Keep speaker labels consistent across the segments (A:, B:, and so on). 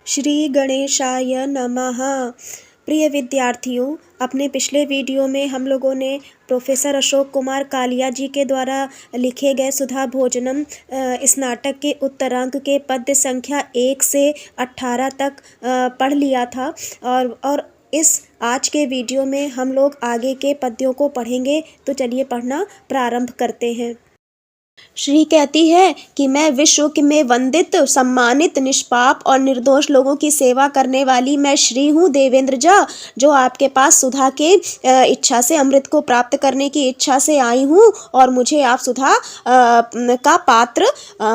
A: श्री गणेशाय नमः। प्रिय विद्यार्थियों, अपने पिछले वीडियो में हम लोगों ने प्रोफेसर अशोक कुमार कालिया जी के द्वारा लिखे गए सुधा भोजनम इस नाटक के उत्तरांक के पद्य संख्या 1 से 18 तक पढ़ लिया था। और इस आज के वीडियो में हम लोग आगे के पद्यों को पढ़ेंगे। तो चलिए पढ़ना प्रारंभ करते हैं। श्री कहती है कि मैं विश्व में वंदित, सम्मानित, निष्पाप और निर्दोष लोगों की सेवा करने वाली मैं श्री हूँ देवेंद्रजा, जो आपके पास सुधा के इच्छा से, अमृत को प्राप्त करने की इच्छा से आई हूँ और मुझे आप सुधा का पात्र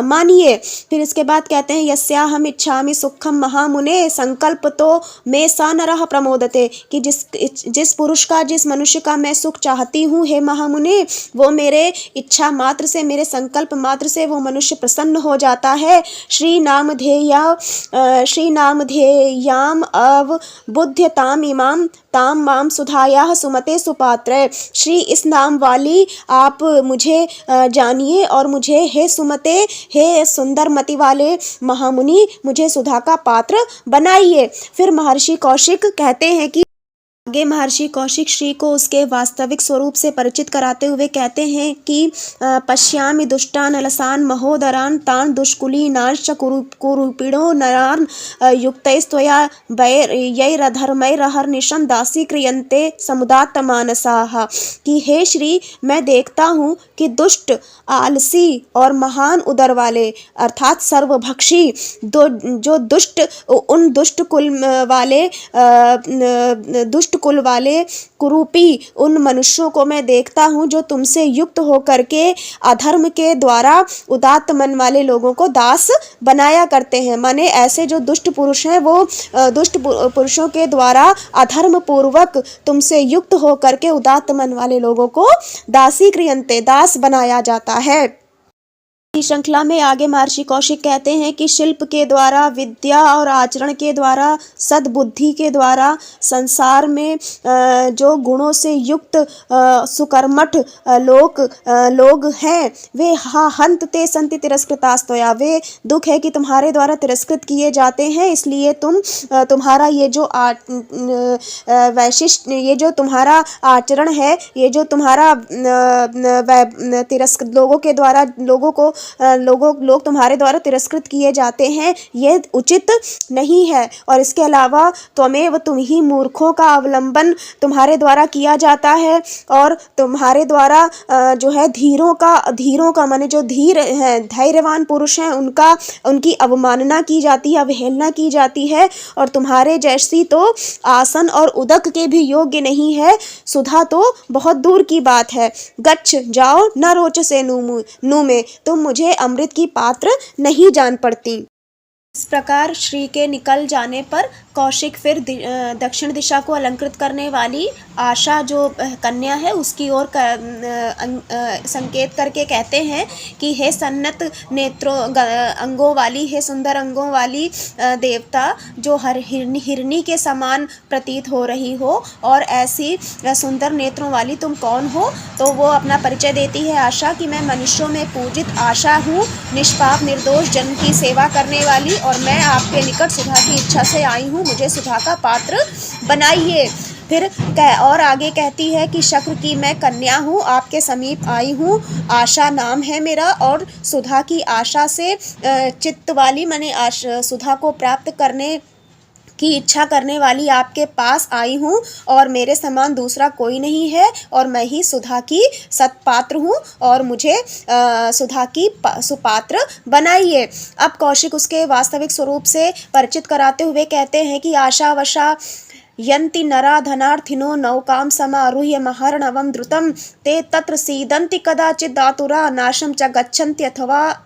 A: मानिए। फिर इसके बाद कहते हैं यस्याहम इच्छामि सुखम महामुने संकल्प तो मे सा नरः प्रमोदते, कि जिस पुरुष का, जिस मनुष्य का मैं सुख चाहती हूँ हे महामुने, वो मेरे इच्छा मात्र से, मेरे संकल्प मात्र से वो मनुष्य प्रसन्न हो जाता है। श्री नामधेयाम अवबुध्यताम इमाम ताम माम सुधायाः सुमते सुपात्र। श्री इस नाम वाली आप मुझे जानिए और मुझे हे सुमते, हे सुंदर मति वाले महामुनि, मुझे सुधा का पात्र बनाइए। फिर महर्षि कौशिक कहते हैं कि आगे महर्षि कौशिक श्री को उसके वास्तविक स्वरूप से परिचित कराते हुए कहते हैं कि पश्यामि दुष्टान अलसान महोदरान तान दुष्कुलीनांश्च कुरूपिणो नरान युक्तैस्त्वया वैरधर्मैरहर्निशं दासी क्रियन्ते समुदात्त मानसाः। कि हे श्री, मैं देखता हूँ कि दुष्ट, आलसी और महान उदर वाले अर्थात सर्वभक्षी जो दुष्ट, उन दुष्ट कुल वाले कुरूपी उन मनुष्यों को मैं देखता हूँ जो तुमसे युक्त होकर के अधर्म के द्वारा उदात्त मन वाले लोगों को दास बनाया करते हैं। माने ऐसे जो दुष्ट पुरुष हैं वो दुष्ट पुरुषों के द्वारा अधर्म पूर्वक तुमसे युक्त होकर के उदात्त मन वाले लोगों को दासी क्रियन्ते, दास बनाया जाता है। इस श्रृंखला में आगे महर्षि कौशिक कहते हैं कि शिल्प के द्वारा, विद्या और आचरण के द्वारा, सद्बुद्धि के द्वारा संसार में जो गुणों से युक्त सुकर्मठ लोग हैं वे हंतते संति तिरस्कृतास्तया, वे दुख है कि तुम्हारे द्वारा तिरस्कृत किए जाते हैं, इसलिए तुम्हारा ये जो वैशिष्ट, ये जो तुम्हारा आचरण है, ये जो तुम्हारा तिरस्कृत लोगों के द्वारा लोग तुम्हारे द्वारा तिरस्कृत किए जाते हैं, ये उचित नहीं है। और इसके अलावा त्वमेव, तुम ही मूर्खों का अवलंबन तुम्हारे द्वारा किया जाता है और तुम्हारे द्वारा जो है धीरों का माने जो धीर हैं, धैर्यवान पुरुष हैं, उनकी अवमानना की जाती है, अवहेलना की जाती है। और तुम्हारे जैसी तो आसन और उदक के भी योग्य नहीं है, सुधा तो बहुत दूर की बात है। गच्छ, जाओ, न रोचसे नू में, तुम मुझे अमृत की पात्र नहीं जान पड़ती। इस प्रकार श्री के निकल जाने पर कौशिक फिर दक्षिण दिशा को अलंकृत करने वाली आशा जो कन्या है उसकी ओर संकेत करके कहते हैं कि हे सन्नत नेत्रों अंगों वाली, हे सुंदर अंगों वाली देवता, जो हिरनी के समान प्रतीत हो रही हो, और ऐसी सुंदर नेत्रों वाली तुम कौन हो? तो वो अपना परिचय देती है आशा कि मैं मनुष्यों में पूजित आशा हूँ, निष्पाप निर्दोष जन की सेवा करने वाली, और मैं आपके निकट सुधा की इच्छा से आई हूँ, मुझे सुधा का पात्र बनाइए। फिर और आगे कहती है कि शक्र की मैं कन्या हूँ, आपके समीप आई हूँ, आशा नाम है मेरा, और सुधा की आशा से चित्त वाली, माने सुधा को प्राप्त करने की इच्छा करने वाली आपके पास आई हूँ, और मेरे समान दूसरा कोई नहीं है, और मैं ही सुधा की सत्पात्र हूँ, और मुझे सुधा की सुपात्र बनाइए। अब कौशिक उसके वास्तविक स्वरूप से परिचित कराते हुए कहते हैं कि आशावशा यन्ति नरा धनार्थिनो नौकाम समारुह्य महर्णवं द्रुतं ते तत्र सीदन्ति कदाचित् दातुरा नाशं च गच्छन्ति अथवा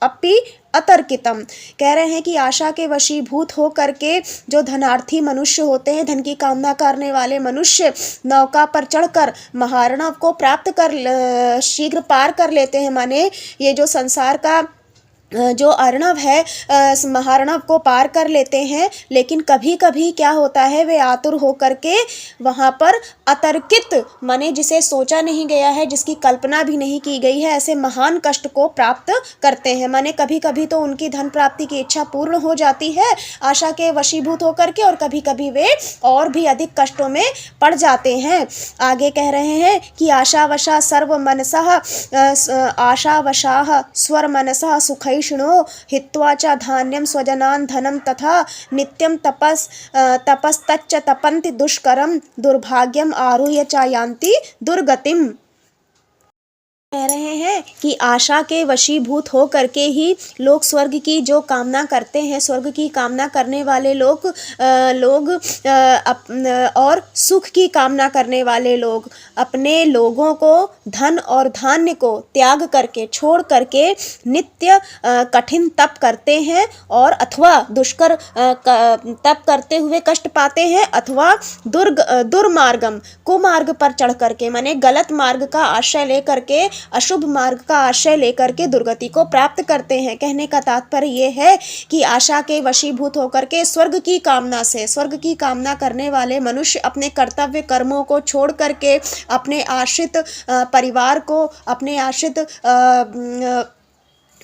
A: अपि अतर्कितम। कह रहे हैं कि आशा के वशीभूत हो करके जो धनार्थी मनुष्य होते हैं, धन की कामना करने वाले मनुष्य, नौका पर चढ़कर महार्णव को प्राप्त कर शीघ्र पार कर लेते हैं। माने ये जो संसार का जो अर्णव है महार्णव को पार कर लेते हैं, लेकिन कभी कभी क्या होता है, वे आतुर होकर के वहाँ पर अतर्कित माने जिसे सोचा नहीं गया है, जिसकी कल्पना भी नहीं की गई है, ऐसे महान कष्ट को प्राप्त करते हैं। माने कभी कभी तो उनकी धन प्राप्ति की इच्छा पूर्ण हो जाती है आशा के वशीभूत होकर के, और कभी कभी वे और भी अधिक कष्टों में पड़ जाते हैं। आगे कह रहे हैं कि आशावशा आशावशाः स्वरमनसः सुखैषिणो हित्वा च धान्यं स्वजनान् धनं तथा नित्यं तपस्तच्च तपन्ति दुष्करं दुर्भाग्यम आरुह्य च यान्ति दुर्गतिम। कह रहे हैं कि आशा के वशीभूत हो करके ही लोग स्वर्ग की जो कामना करते हैं, स्वर्ग की कामना करने वाले लोग और सुख की कामना करने वाले लोग अपने लोगों को धन और धान्य को त्याग करके छोड़ करके नित्य कठिन तप करते हैं, और अथवा दुष्कर तप करते हुए कष्ट पाते हैं, अथवा दुर्मार्गम कुमार्ग पर चढ़ करके माने गलत मार्ग का आश्रय लेकर के, अशुभ मार्ग का आश्रय लेकर के दुर्गति को प्राप्त करते हैं। कहने का तात्पर्य ये है कि आशा के वशीभूत होकर के स्वर्ग की कामना से, स्वर्ग की कामना करने वाले मनुष्य अपने कर्तव्य कर्मों को छोड़ करके, अपने आश्रित परिवार को, अपने आश्रित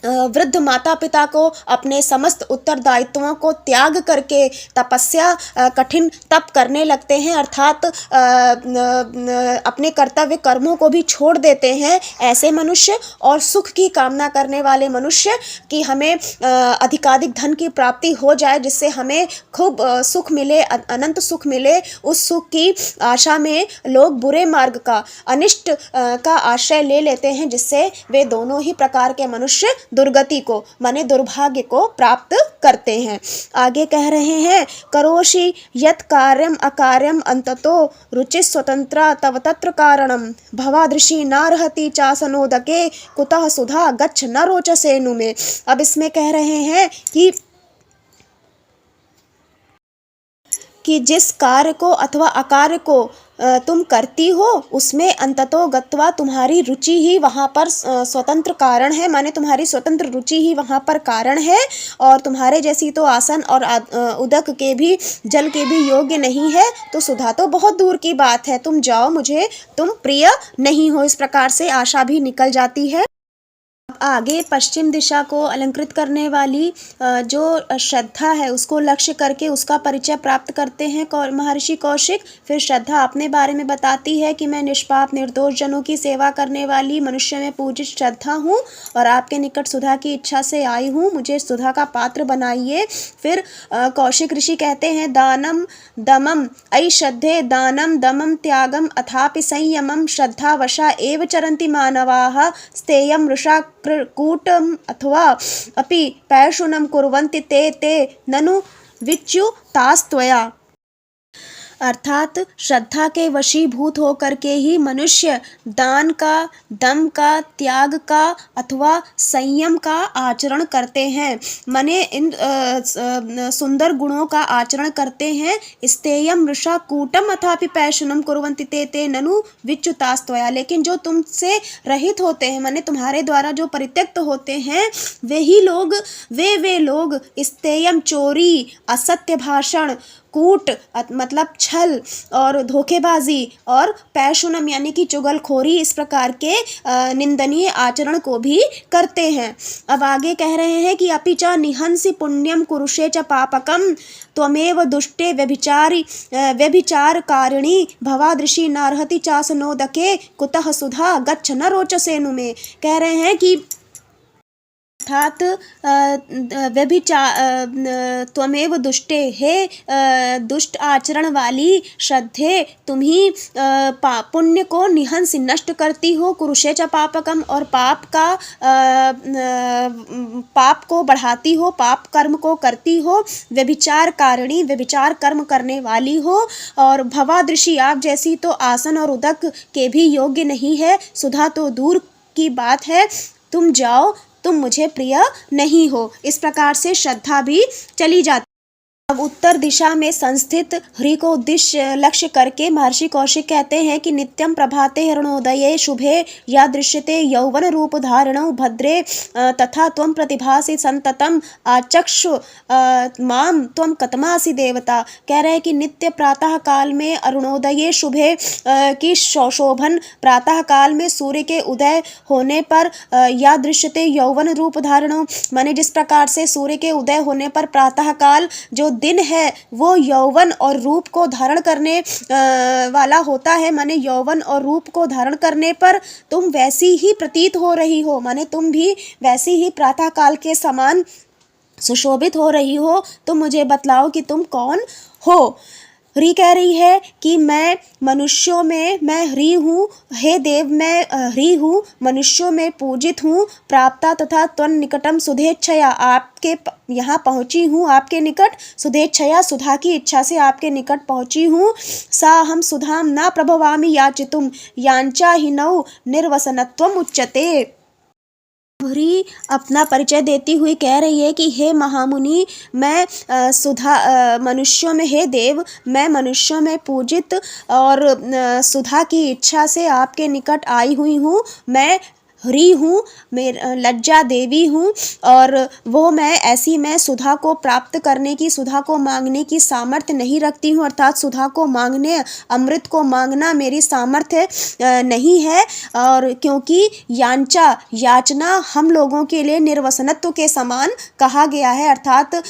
A: वृद्ध माता पिता को, अपने समस्त उत्तरदायित्वों को त्याग करके तपस्या कठिन तप करने लगते हैं, अर्थात अपने कर्तव्य कर्मों को भी छोड़ देते हैं ऐसे मनुष्य, और सुख की कामना करने वाले मनुष्य कि हमें अधिकाधिक धन की प्राप्ति हो जाए, जिससे हमें खूब सुख मिले, अनंत सुख मिले, उस सुख की आशा में लोग बुरे मार्ग का, अनिष्ट का आश्रय ले लेते हैं, जिससे वे दोनों ही प्रकार के मनुष्य दुर्गति को माने दुर्भाग्य को प्राप्त करते हैं। आगे कह रहे हैं, करोषि यत् कार्यम अकार्यम अंततो रुचि स्वतंत्रा तव तत्र कारणम भवादृशी नारहति चासनोदके कुतः सुधा गच्छ न रोचसे नु में। अब इसमें कह रहे हैं कि जिस कार्य को अथवा अकार्य को तुम करती हो, उसमें अंततो गत्वा तुम्हारी रुचि ही वहाँ पर स्वतंत्र कारण है, माने तुम्हारी स्वतंत्र रुचि ही वहाँ पर कारण है, और तुम्हारे जैसी तो आसन और उदक के भी, जल के भी योग्य नहीं है, तो सुधा तो बहुत दूर की बात है, तुम जाओ, मुझे तुम प्रिय नहीं हो। इस प्रकार से आशा भी निकल जाती है। आगे पश्चिम दिशा को अलंकृत करने वाली जो श्रद्धा है, उसको लक्ष्य करके उसका परिचय प्राप्त करते हैं महर्षि कौशिक। फिर श्रद्धा अपने बारे में बताती है कि मैं निष्पाप निर्दोष जनों की सेवा करने वाली मनुष्य में पूजित श्रद्धा हूँ, और आपके निकट सुधा की इच्छा से आई हूँ, मुझे सुधा का पात्र बनाइए। फिर कौशिक ऋषि कहते हैं, दानम दमम ऐ श्रद्धे दानम दमम त्यागम अथापि संयमम श्रद्धावशा एव चरन्ति मानवाः स्तेयं वृषा कूटम अथवा अपि पैशुनम कुर्वन्ति ते ननु विच्युतास्त्वया। अर्थात श्रद्धा के वशीभूत होकर के ही मनुष्य दान का, दम का, त्याग का अथवा संयम का आचरण करते हैं, माने इन सुंदर गुणों का आचरण करते हैं। स्तेयम वृषा कूटम अथापि पैशुनम कुर्वन्ति ते ननु विच्युतास्त्वया। लेकिन जो तुमसे रहित होते हैं, माने तुम्हारे द्वारा जो परित्यक्त होते हैं, वे लोग स्तेयम चोरी, असत्य भाषण, कूट मतलब छल और धोखेबाजी, और पैशुनम यानी कि चुगलखोरी, इस प्रकार के निंदनीय आचरण को भी करते हैं। अब आगे कह रहे हैं कि अपि च निहंसि पुण्यम कुरुषे च पापकम त्वमेव दुष्टे व्यभिचारकारिणी भवादृशी नारहति चासनोदके कुतः सुधा गच्छ न रोचसे नु में। कह रहे हैं कि अर्थात त्वमेव दुष्टे, हे दुष्ट आचरण वाली श्रद्धे, तुम ही पुण्य को निहंस नष्ट करती हो, कुरुषे च पापकम, और पाप को बढ़ाती हो, पाप कर्म को करती हो, व्यभिचार कारिणी, व्यभिचार कर्म करने वाली हो, और भवादृशी, आप जैसी तो आसन और उदक के भी योग्य नहीं है, सुधा तो दूर की बात है, तुम जाओ, तुम मुझे प्रिय नहीं हो। इस प्रकार से श्रद्धा भी चली जाती। अब उत्तर दिशा में संस्थित ह्री को उद्देश्य लक्ष्य करके महर्षि कौशिक कहते हैं कि नित्यं प्रभाते अरुणोदये शुभे या दृश्यते यौवन रूप धारणौ भद्रे तथा त्वं प्रतिभासि संततम आचक्षु माम त्वं कतमासि देवता। कह रहे हैं कि नित्य प्रातः काल में अरुणोदये शुभे की शोभन प्रातः काल में सूर्य के उदय होने पर या दृश्यते यौवन रूप धारणौ, माने जिस प्रकार से सूर्य के उदय होने पर प्रातः काल जो दिन है वो यौवन और रूप को धारण करने वाला होता है, माने यौवन और रूप को धारण करने पर तुम वैसी ही प्रतीत हो रही हो, माने तुम भी वैसी ही प्रातः काल के समान सुशोभित हो रही हो। तुम मुझे बतलाओ कि तुम कौन हो। ह्री कह रही है कि मैं मनुष्यों में मैं ह्री हूँ, हे देव मैं ह्री हूँ, मनुष्यों में पूजित हूँ, प्राप्ता तथा त्वं निकटम सुधेच्छया, आपके यहाँ पहुँची हूँ आपके निकट, सुधेच्छया सुधा की इच्छा से आपके निकट पहुँची हूँ। सा हम सुधाम न प्रभवामि याचितुम याञ्चा हिनौ निर्वसनत्वम उच्यते। ह्री अपना परिचय देती हुई कह रही है कि हे महामुनि, मैं मनुष्यों में, हे देव मैं मनुष्यों में पूजित और सुधा की इच्छा से आपके निकट आई हुई हूँ। मैं ह्री हूँ, मैं लज्जा देवी हूँ और वो मैं सुधा को प्राप्त करने की, सुधा को मांगने की सामर्थ्य नहीं रखती हूँ, अर्थात सुधा को मांगने, अमृत को मांगना मेरी सामर्थ्य नहीं है। और क्योंकि याचना हम लोगों के लिए निर्वसनत्व के समान कहा गया है, अर्थात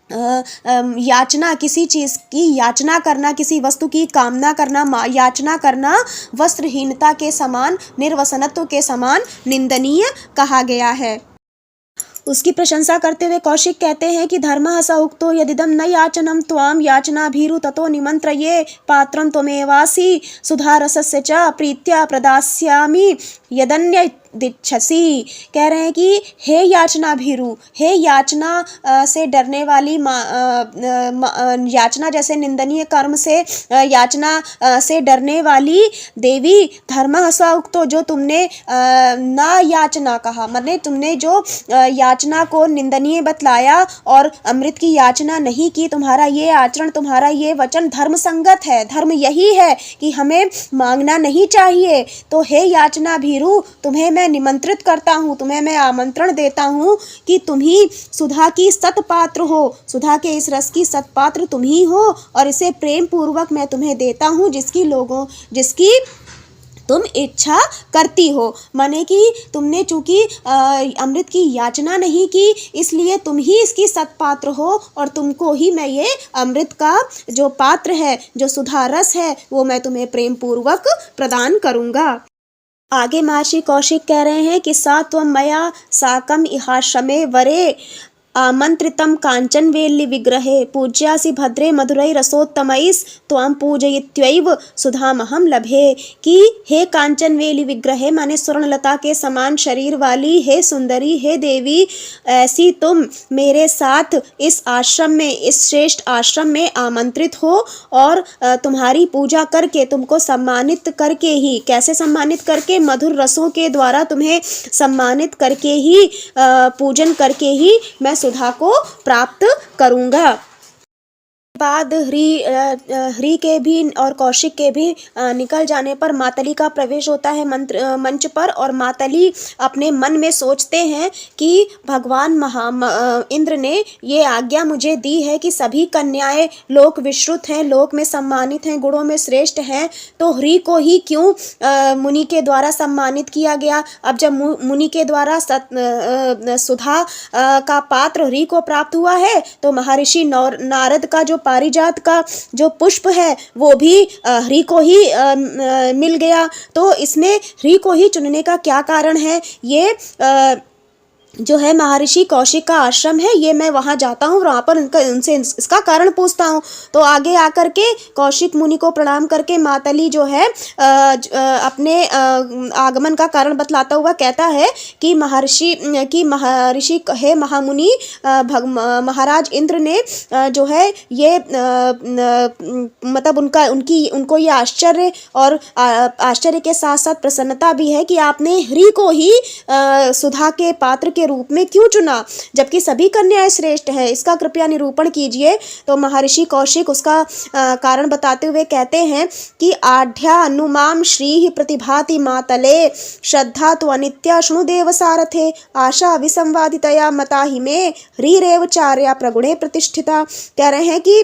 A: याचना, किसी चीज़ की याचना करना, किसी वस्तु की कामना करना, याचना करना वस्त्रहीनता के समान, निर्वसनत्व के समान निंदनीय कहा गया है। उसकी प्रशंसा करते हुए कौशिक कहते हैं कि धर्मः स उक्तो यदिदं न याचनं त्वां याचनाभीरु ततो निमन्त्रये पात्रं त्वमेवासि सुधारसस्य च प्रीत्या प्रदास्यामि यदन्यदिच्छसि। कह रहे हैं कि हे याचना भीरु, हे याचना से डरने वाली याचना जैसे निंदनीय कर्म से याचना से डरने वाली देवी, धर्मः स उक्तो, जो तुमने ना याचना कहा, माने तुमने जो याचना को निंदनीय बतलाया और अमृत की याचना नहीं की, तुम्हारा ये आचरण, तुम्हारा ये वचन धर्म संगत है। धर्म यही है कि हमें मांगना नहीं चाहिए। तो हे याचना भीरु, तुम्हें मैं निमंत्रित करता हूँ, तुम्हें मैं आमंत्रण देता हूँ कि तुम ही सुधा की सतपात्र हो, सुधा के इस रस की सतपात्र तुम ही हो और इसे प्रेम पूर्वक मैं तुम्हें देता हूँ जिसकी तुम इच्छा करती हो। माने कि तुमने चूंकि अमृत की याचना नहीं की, इसलिए तुम ही इसकी सतपात्र हो और तुमको ही मैं ये अमृत का जो पात्र है, जो सुधा रस है, वो मैं तुम्हें प्रेम पूर्वक प्रदान करूँगा। आगे महर्षि कौशिक कह रहे हैं कि सा त्वं मया साकम इहाश्रमे वरे आमंत्रितं कांचनवेल्ली विग्रहे पूज्यासि भद्रे मधुरै रसोत्तमैस् त्वां पूजयित्वैव सुधामहं लभे। कि हे कांचनवेली विग्रहे, माने स्वर्णलता के समान शरीर वाली हे सुंदरी, हे देवी, ऐसी तुम मेरे साथ इस आश्रम में, इस श्रेष्ठ आश्रम में आमंत्रित हो और तुम्हारी पूजा करके, तुमको सम्मानित करके ही, कैसे सम्मानित करके, मधुर रसों के द्वारा तुम्हें सम्मानित करके ही, पूजन करके ही मैं सुधा को प्राप्त करूँगा। बाद ह्री के भी और कौशिक के भी निकल जाने पर मातली का प्रवेश होता है मंच पर और मातली अपने मन में सोचते हैं कि भगवान इंद्र ने ये आज्ञा मुझे दी है कि सभी कन्याएं लोक विश्रुत हैं, लोक में सम्मानित हैं, गुणों में श्रेष्ठ हैं, तो ह्री को ही क्यों मुनि के द्वारा सम्मानित किया गया। अब जब मुनि के द्वारा सुधा का पात्र ह्री को प्राप्त हुआ है तो महर्षि नारद का जो पारिजात का जो पुष्प है वो भी ह्री को ही मिल गया। तो इसमें ह्री को ही चुनने का क्या कारण है? ये जो है महर्षि कौशिक का आश्रम है, ये मैं वहाँ जाता हूँ, वहाँ पर उनसे इसका कारण पूछता हूँ। तो आगे आकर के कौशिक मुनि को प्रणाम करके मातली जो है अपने आगमन का कारण बतलाता हुआ कहता है कि महर्षि हे महामुनि, महाराज इंद्र ने जो है ये मतलब उनको ये आश्चर्य और आश्चर्य के साथ साथ प्रसन्नता भी है कि आपने ह्री को ही सुधा के पात्र के रूप में क्यों चुना, जबकि सभी कन्याएं श्रेष्ठ हैं, इसका कृपया निरूपण कीजिए। तो महर्षि कौशिक उसका कारण बताते हुए कहते हैं कि आढ्या अनुमाम श्री प्रतिभाति मातले श्रद्धा तो अनित्या शृणु देव सारथे आशा विसंवादितया मता ही में ह्रीरेव चार्या प्रगुणे प्रतिष्ठिता। कह रहे हैं कि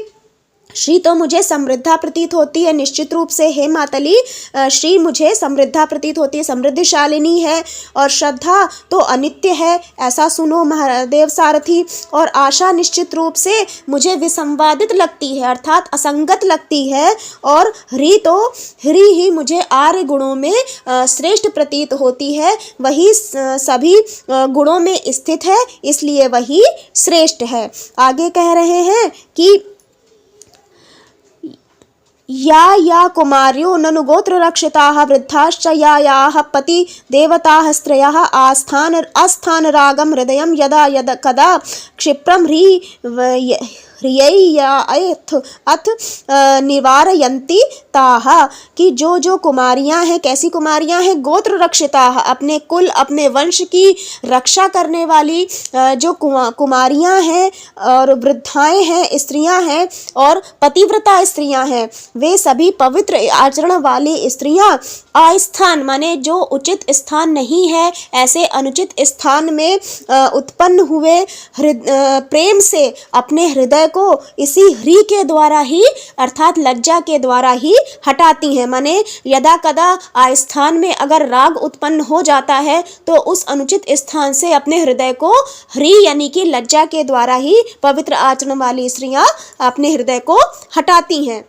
A: श्री तो मुझे समृद्धा प्रतीत होती है, निश्चित रूप से हे मातली श्री मुझे समृद्धा प्रतीत होती है, समृद्धशालिनी है, और श्रद्धा तो अनित्य है, ऐसा सुनो महादेव सारथी। और आशा निश्चित रूप से मुझे विसंवादित लगती है, अर्थात असंगत लगती है। और ह्री ही मुझे आर्य गुणों में श्रेष्ठ प्रतीत होती है, वही सभी गुणों में स्थित है, इसलिए वही श्रेष्ठ है। आगे कह रहे हैं कि या कुमार्यो ननु गोत्र रक्षिताः वृद्धाश्च याः पति देवताः स्त्रयः आस्थान रागम हृदयं यदा यद कदा क्षिप्रम अथ निवारयन्ति ताः, कि जो कुमारियां हैं, कैसी कुमारियां हैं, गोत्र रक्षिताः, अपने कुल अपने वंश की रक्षा करने वाली जो कुमारियां हैं और वृद्धाएं हैं, स्त्रियां हैं और पतिव्रता स्त्रियां हैं, वे सभी पवित्र आचरण वाली स्त्रियां आस्थान माने जो उचित स्थान नहीं है, ऐसे अनुचित स्थान में उत्पन्न हुए प्रेम से अपने हृदय को इसी ह्री के द्वारा ही अर्थात लज्जा के द्वारा ही हटाती हैं। माने यदा कदा आस्थान में अगर राग उत्पन्न हो जाता है तो उस अनुचित स्थान से अपने हृदय को ह्री यानी कि लज्जा के द्वारा ही पवित्र आचरण वाली स्त्रियां अपने हृदय को हटाती हैं।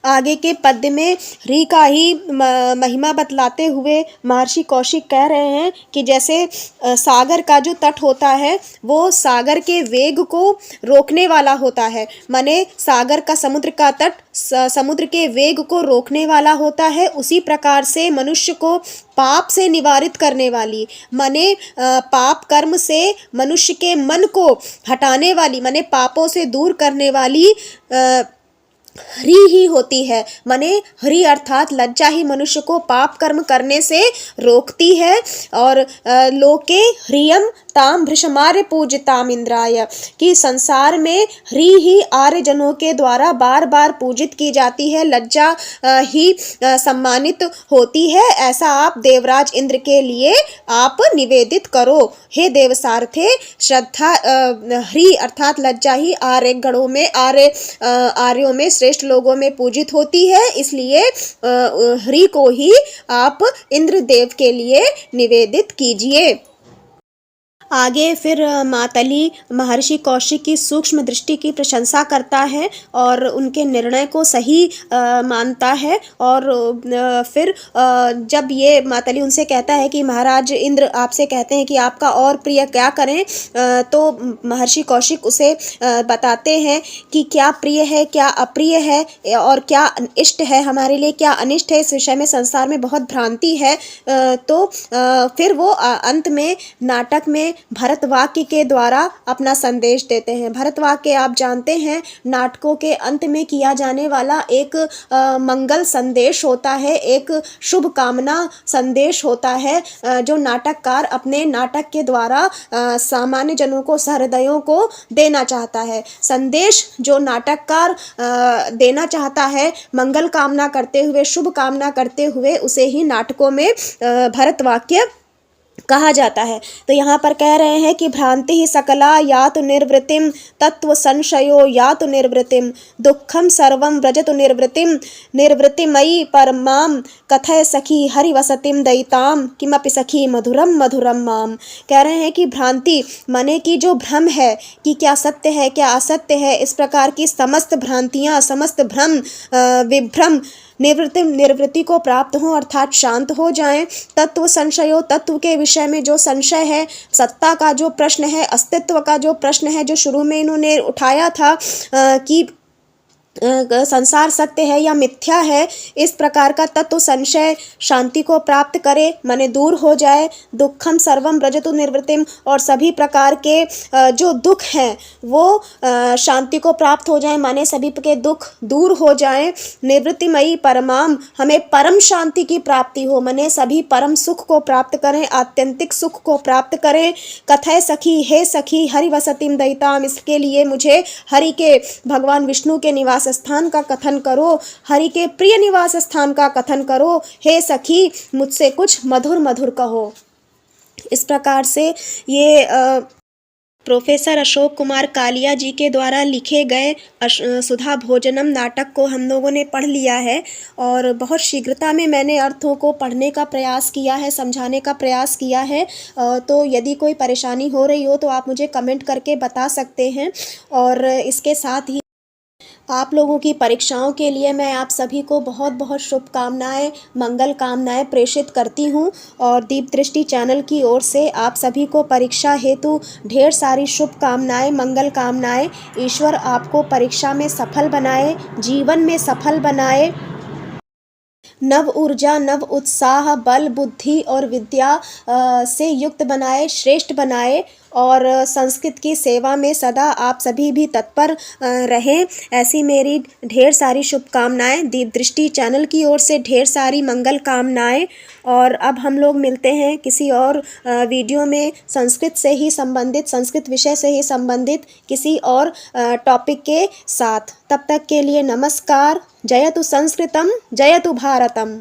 A: आगे के पद्य में ह्री का ही महिमा बतलाते हुए महर्षि कौशिक कह रहे हैं कि जैसे सागर का जो तट होता है वो सागर के वेग को रोकने वाला होता है, माने सागर का समुद्र का तट समुद्र के वेग को रोकने वाला होता है, उसी प्रकार से मनुष्य को पाप से निवारित करने वाली माने पाप कर्म से मनुष्य के मन को हटाने वाली माने पापों से दूर करने वाली ह्री ही होती है। माने ह्री अर्थात लज्जा ही मनुष्य को पाप कर्म करने से रोकती है। और लोके ह्रियम ताम भृशमार्य पूजिताम इंद्राय, कि संसार में ह्री ही आर्य जनों के द्वारा बार बार पूजित की जाती है, लज्जा ही सम्मानित होती है, ऐसा आप देवराज इंद्र के लिए आप निवेदित करो। हे देवसारथे, श्रद्धा ह्री अर्थात लज्जा ही आर्य गणों में आर्यों में श्रेष्ठ लोगों में पूजित होती है, इसलिए ह्री को ही आप इंद्रदेव के लिए निवेदित कीजिए। आगे फिर मातली महर्षि कौशिक की सूक्ष्म दृष्टि की प्रशंसा करता है और उनके निर्णय को सही मानता है। और फिर जब ये मातली उनसे कहता है कि महाराज इंद्र आपसे कहते हैं कि आपका और प्रिय क्या करें, तो महर्षि कौशिक उसे बताते हैं कि क्या प्रिय है, क्या अप्रिय है और क्या इष्ट है हमारे लिए, क्या अनिष्ट है, इस विषय में संसार में बहुत भ्रांति है। तो फिर वो अंत में नाटक में भरतवाक्य के द्वारा अपना संदेश देते हैं। भरतवाक्य आप जानते हैं नाटकों के अंत में किया जाने वाला एक मंगल संदेश होता है, एक शुभ कामना संदेश होता है, जो नाटककार अपने नाटक के द्वारा सामान्य जनों को, सहृदयों को देना चाहता है। संदेश जो नाटककार देना चाहता है मंगल कामना करते हुए, शुभ कामना करते हुए, उसे ही नाटकों में भरतवाक्य कहा जाता है। तो यहाँ पर कह रहे हैं कि भ्रांति ही सकला या तो निर्वृतिम तत्व संशयो या तो निर्वृतिम दुखम सर्वम व्रजतु निर्वृतिमयी परमाम कथय सखी हरिवसतिम दयिताम किमपि सखी मधुरम मधुरम माम। कह रहे हैं कि भ्रांति माने कि जो भ्रम है कि क्या सत्य है क्या असत्य है, इस प्रकार की समस्त भ्रांतियाँ, समस्त भ्रम विभ्रम निर्वृत्ति को प्राप्त हो अर्थात शांत हो जाएं। तत्व संशयो, तत्व के विषय में जो संशय है, सत्ता का जो प्रश्न है, अस्तित्व का जो प्रश्न है, जो शुरू में इन्होंने उठाया था कि संसार सत्य है या मिथ्या है, इस प्रकार का तत्व संशय शांति को प्राप्त करे, माने दूर हो जाए। दुखम सर्वम व्रजतु निर्वृतिम, और सभी प्रकार के जो दुख हैं वो शांति को प्राप्त हो जाए, माने सभी के दुख दूर हो जाएं। निवृत्तिमयी परमाम, हमें परम शांति की प्राप्ति हो, माने सभी परम सुख को प्राप्त करें, आत्यंतिक सुख को प्राप्त करें। कथय सखी, हे सखी हरि वसतिम दयिताम, इसके लिए मुझे हरि के, भगवान विष्णु के निवास स्थान का कथन करो, हरि के प्रिय निवास स्थान का कथन करो। हे सखी मुझसे कुछ मधुर मधुर कहो। इस प्रकार से ये प्रोफेसर अशोक कुमार कालिया जी के द्वारा लिखे गए सुधा भोजनम नाटक को हम लोगों ने पढ़ लिया है, और बहुत शीघ्रता में मैंने अर्थों को पढ़ने का प्रयास किया है, समझाने का प्रयास किया है। तो यदि कोई परेशानी हो रही हो तो आप मुझे कमेंट करके बता सकते हैं। और इसके साथ ही आप लोगों की परीक्षाओं के लिए मैं आप सभी को बहुत बहुत शुभकामनाएं, मंगल कामनाएं प्रेषित करती हूं। और दीप दृष्टि चैनल की ओर से आप सभी को परीक्षा हेतु ढेर सारी शुभकामनाएं, मंगल कामनाएं। ईश्वर आपको परीक्षा में सफल बनाए, जीवन में सफल बनाए, नव ऊर्जा, नव उत्साह, बल, बुद्धि और विद्या से युक्त बनाए, श्रेष्ठ बनाए, और संस्कृत की सेवा में सदा आप सभी भी तत्पर रहें। ऐसी मेरी ढेर सारी शुभकामनाएं, दीप दृष्टि चैनल की ओर से ढेर सारी मंगल कामनाएं। और अब हम लोग मिलते हैं किसी और वीडियो में संस्कृत से ही संबंधित, संस्कृत विषय से ही संबंधित किसी और टॉपिक के साथ। तब तक के लिए नमस्कार। जयतु संस्कृतम, जयतु भारतम।